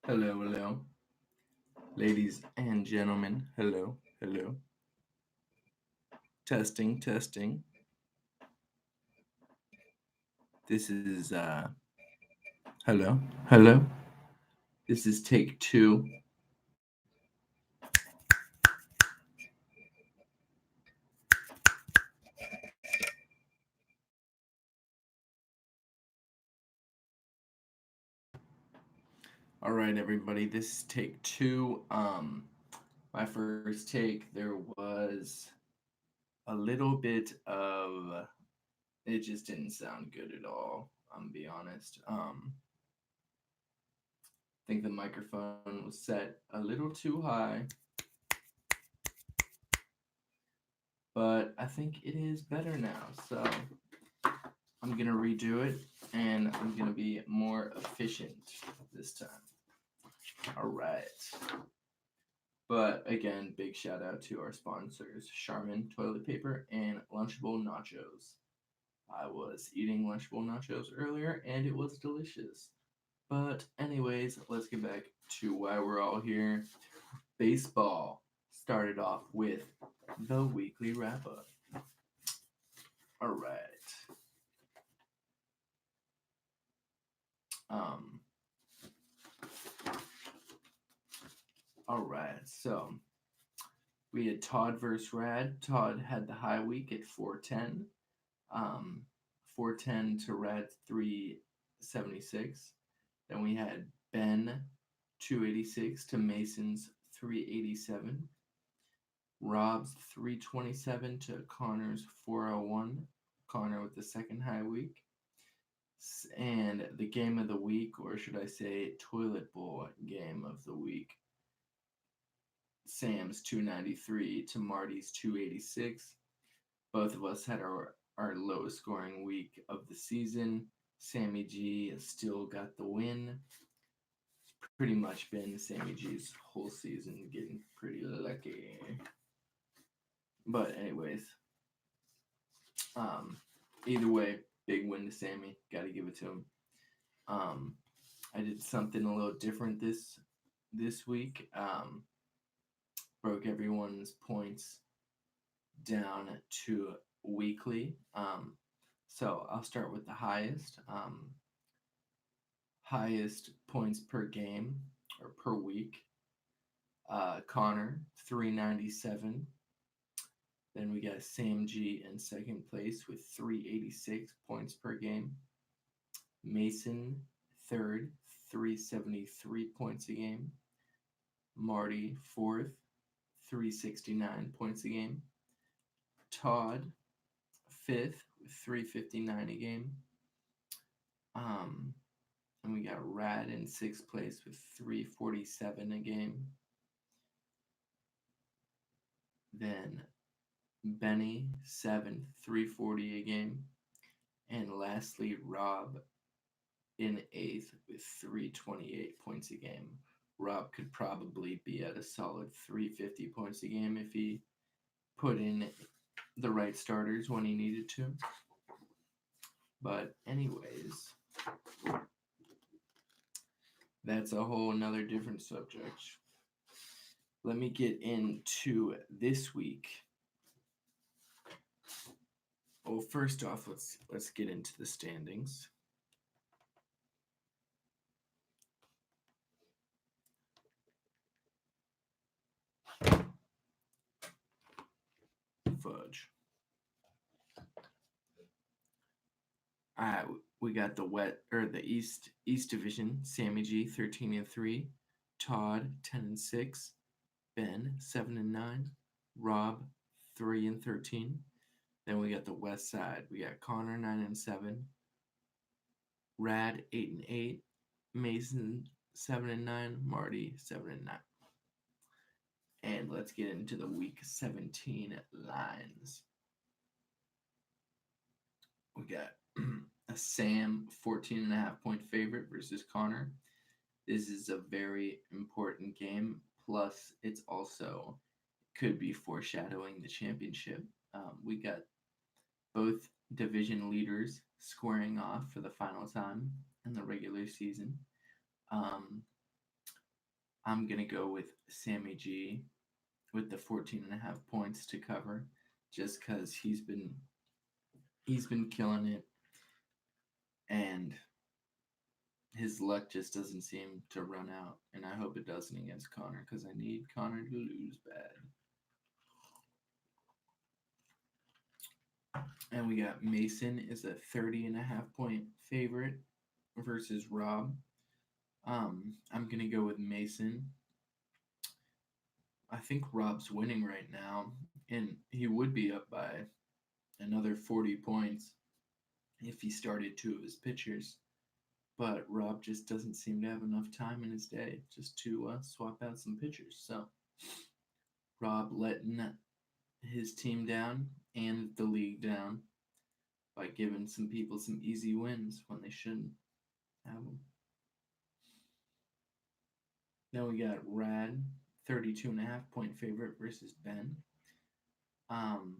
Hello, hello, ladies and gentlemen. Hello, hello. Testing, testing. This is hello, hello. This is take two. All right, everybody. This is take two. My first take. There was a little bit of. It just didn't sound good at all. I'm be honest. I think the microphone was set a little too high, but I think it is better now. So I'm gonna redo it, and I'm gonna be more efficient this time. All right. But again, big shout out to our sponsors, Charmin Toilet Paper and Lunchable Nachos. I was eating Lunchable Nachos earlier, and it was delicious. But anyways, let's get back to why we're all here. Baseball started off with the weekly wrap up. All right. Um, all right. So we had Todd versus Rad. Todd had the high week at 410. 410 to Rad's 376. Then we had Ben 286 to Mason's 387. Rob's 327 to Connor's 401. Connor with the second high week. And the game of the week, or should I say, toilet bowl game of the week, Sam's 293 to Marty's 286. Both of us had our lowest scoring week of the season. Sammy G still got the win. It's pretty much been Sammy G's whole season, getting pretty lucky. But anyways, um, either way, big win to Sammy. Got to give it to him. Um, I did something a little different this week. Broke everyone's points down to weekly. So I'll start with the highest. Highest points per game or per week. Connor 397. Then we got Sam G in second place with 386 points per game. Mason third, 373 points a game. Marty fourth, 369 points a game. Todd fifth with 359 a game. Um, and we got Rad in sixth place with 347 a game. Then Benny seventh, 340 a game. And lastly, Rob in eighth with 328 points a game. Rob could probably be at a solid 350 points a game if he put in the right starters when he needed to. But anyways, that's a whole nother different subject. Let me get into this week. Well, first off, let's get into the standings. Fudge. All right, we got the East Division. Sammy G 13-3, Todd 10-6, Ben 7-9, Rob 3-13. Then we got the West Side. We got Connor 9-7, Rad 8-8, Mason 7-9, Marty 7-9. And let's get into the week 17 lines. We got a Sam 14.5 point favorite versus Connor. This is a very important game. Plus, it's also could be foreshadowing the championship. We got both division leaders squaring off for the final time in the regular season. Um, I'm going to go with Sammy G with the 14.5 points to cover just because he's been killing it, and his luck just doesn't seem to run out, and I hope it doesn't against Connor because I need Connor to lose bad. And we got Mason is a 30.5 point favorite versus Rob. I'm gonna go with Mason. I think Rob's winning right now, and he would be up by another 40 points if he started two of his pitchers. But Rob just doesn't seem to have enough time in his day just to swap out some pitchers. So Rob letting his team down and the league down by giving some people some easy wins when they shouldn't have them. Then we got Rad, 32.5 point favorite versus Ben. Um,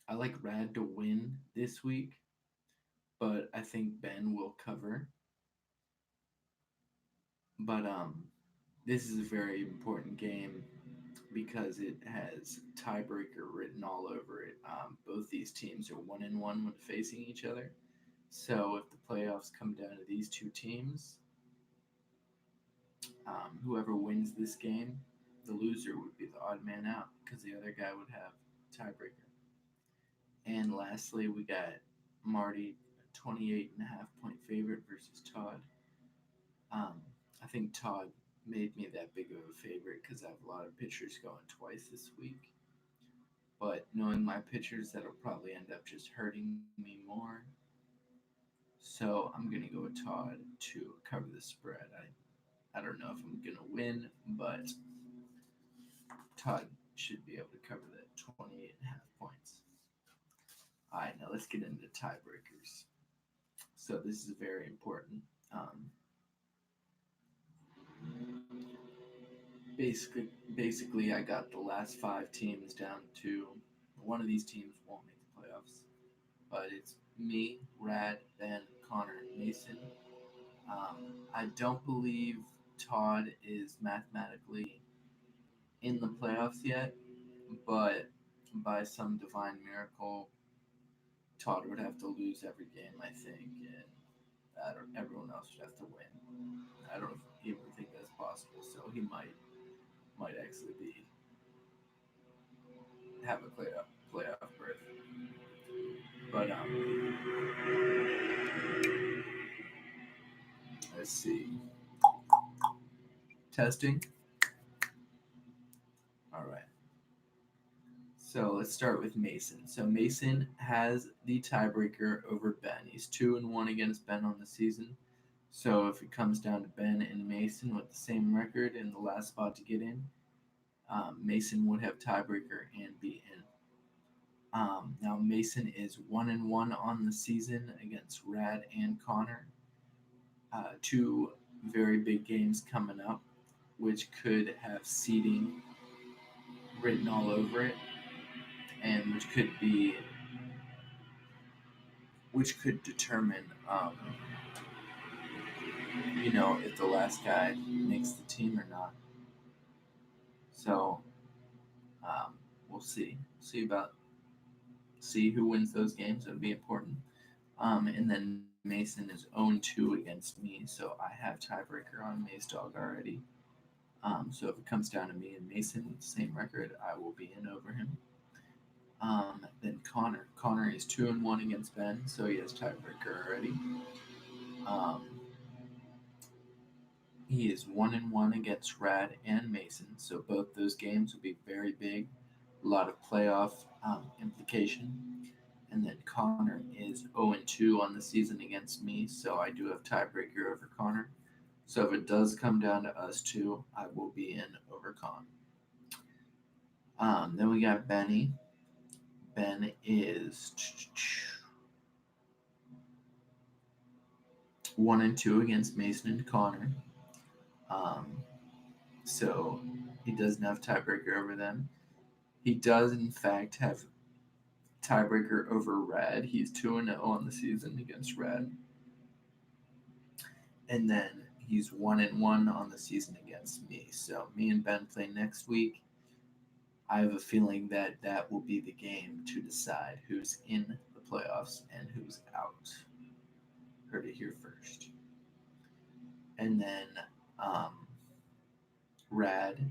I like Rad to win this week, but I think Ben will cover. But this is a very important game because it has tiebreaker written all over it. Both these teams are 1-1 when facing each other. So if the playoffs come down to these two teams, whoever wins this game, the loser would be the odd man out because the other guy would have tiebreaker. And lastly, we got Marty, 28.5 point favorite versus Todd. Um, I think Todd made me that big of a favorite because I have a lot of pitchers going twice this week. But knowing my pitchers, that'll probably end up just hurting me more. So I'm gonna go with Todd to cover the spread. I don't know if I'm gonna win, but Todd should be able to cover that 28.5 points. All right, now let's get into tiebreakers. So this is very important. Um, basically, I got the last five teams down to one of these teams won't make the playoffs, but it's me, Rad, Ben, Connor, and Mason. I don't believe Todd is mathematically in the playoffs yet, but by some divine miracle, Todd would have to lose every game, I think, and everyone else would have to win. I don't even think that's possible. So he might actually be have a playoff berth. But let's see. Testing. All right. So let's start with Mason. So Mason has the tiebreaker over Ben. He's 2-1 against Ben on the season. So if it comes down to Ben and Mason with the same record in the last spot to get in, Mason would have tiebreaker and be in. Now Mason is 1-1 on the season against Rad and Connor. Two very big games coming up, which could have seeding written all over it, and which could determine, if the last guy makes the team or not. So we'll see. See who wins those games. It'll be important. And then Mason is 0-2 against me, so I have tiebreaker on Mace Dog already. So if it comes down to me and Mason, same record, I will be in over him. Then Connor. Connor is 2-1 against Ben, so he has tiebreaker already. Um, he is 1-1 against Rad and Mason, so both those games will be very big. A lot of playoff implication. And then Connor is 0-2 on the season against me, so I do have tiebreaker over Connor. So if it does come down to us two, I will be in over Con. Then we got Benny. Ben is 1-2 against Mason and Connor. Um, so he doesn't have tiebreaker over them. He does, in fact, have tiebreaker over Rad. He's 2-0 on the season against Rad. And then He's 1-1 on the season against me. So me and Ben play next week. I have a feeling that that will be the game to decide who's in the playoffs and who's out. Heard it here first. And then um, Rad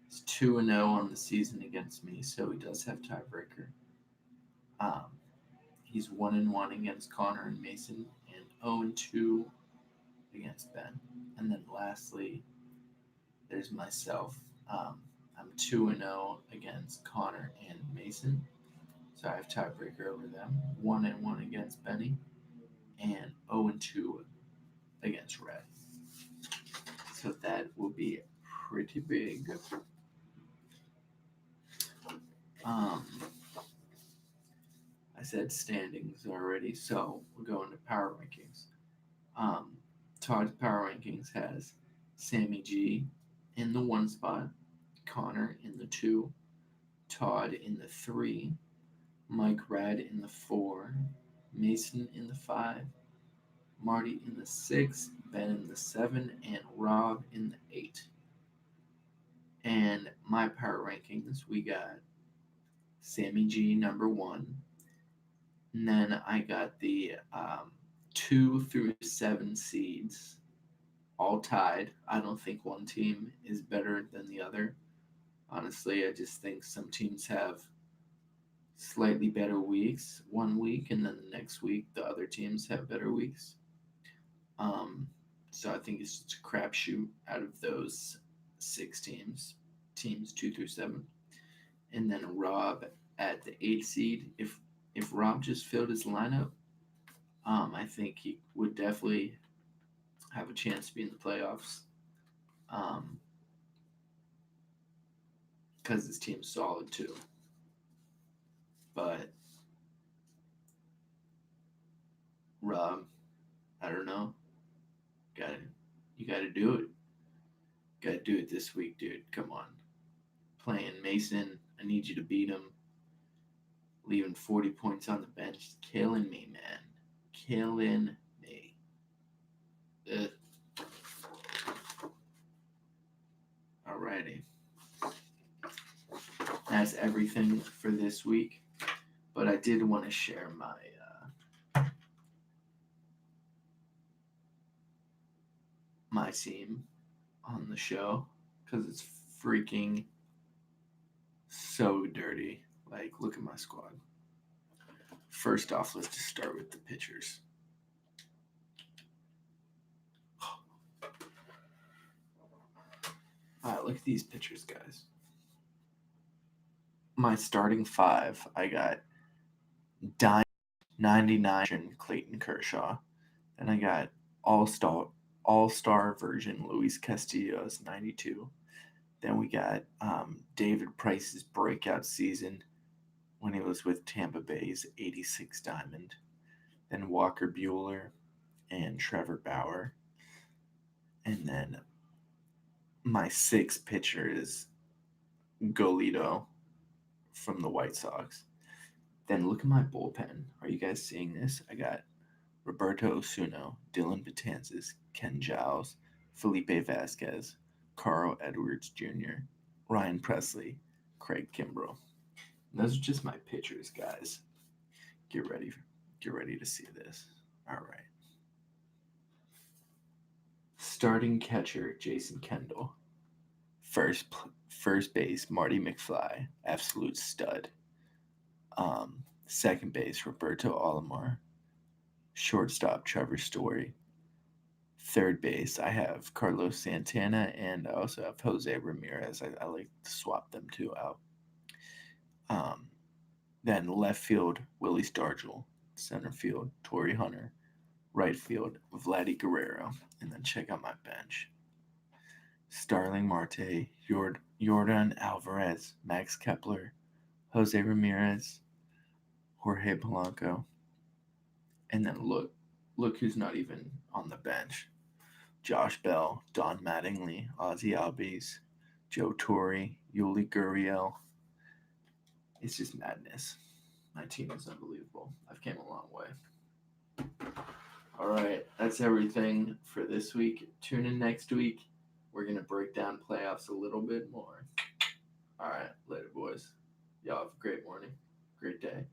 is 2-0 on the season against me, so he does have tiebreaker. Um, he's 1-1 against Connor and Mason, and 0-2 against Ben. And then lastly, there's myself. I'm 2-0 against Connor and Mason, so I have tiebreaker over them. 1-1 against Benny, and 0-2 against Red. So that will be pretty big. I said standings already, so we're going to power rankings. Todd's power rankings has Sammy G in the 1 spot, Connor in the 2, Todd in the 3, Mike Rad in the 4, Mason in the 5, Marty in the 6, Ben in the 7, and Rob in the 8. And my power rankings, we got Sammy G number 1, and then I got the 2 through 7 seeds all tied. I don't think one team is better than the other. Honestly, I just think some teams have slightly better weeks one week, and then the next week the other teams have better weeks. So I think it's just a crapshoot out of those 6 teams 2 through 7, and then Rob at the 8th seed. If Rob just filled his lineup, I think he would definitely have a chance to be in the playoffs. Because his team's solid too. But Rob, I don't know. You gotta do it. Gotta do it this week, dude. Come on. Playing Mason, I need you to beat him. Leaving 40 points on the bench. Killing me, man. Killing me. Ugh. Alrighty. That's everything for this week. But I did want to share my team on the show because it's freaking so dirty. Like, look at my squad. First off, let's just start with the pitchers. All right, look at these pitchers, guys. My starting 5, I got 99 Clayton Kershaw. Then I got all-star version Luis Castillo's 92. Then we got David Price's breakout season when he was with Tampa Bay's 86 Diamond. Then Walker Buehler and Trevor Bauer. And then my 6th pitcher is Golito from the White Sox. Then look at my bullpen. Are you guys seeing this? I got Roberto Osuna, Dylan Betances, Ken Giles, Felipe Vasquez, Carl Edwards Jr., Ryan Presley, Craig Kimbrell. And those are just my pitchers, guys. Get ready to see this. All right. Starting catcher Jason Kendall. First base Marty McFly, absolute stud. Second base Roberto Alomar. Shortstop Trevor Story. Third base I have Carlos Santana, and I also have Jose Ramirez. I like to swap them two out. Then left field Willie Stargell. Center field Torrey Hunter. Right field Vladdy Guerrero. And then check out my bench. Starling Marte, Jordan Alvarez, Max Kepler, Jose Ramirez, Jorge Polanco. And then look who's not even on the bench. Josh Bell, Don Mattingly, Ozzie Albies, Joe Torre, Yuli Gurriel. It's just madness. My team is unbelievable. I've came a long way. All right, that's everything for this week. Tune in next week. We're going to break down playoffs a little bit more. All right, later, boys. Y'all have a great morning, great day.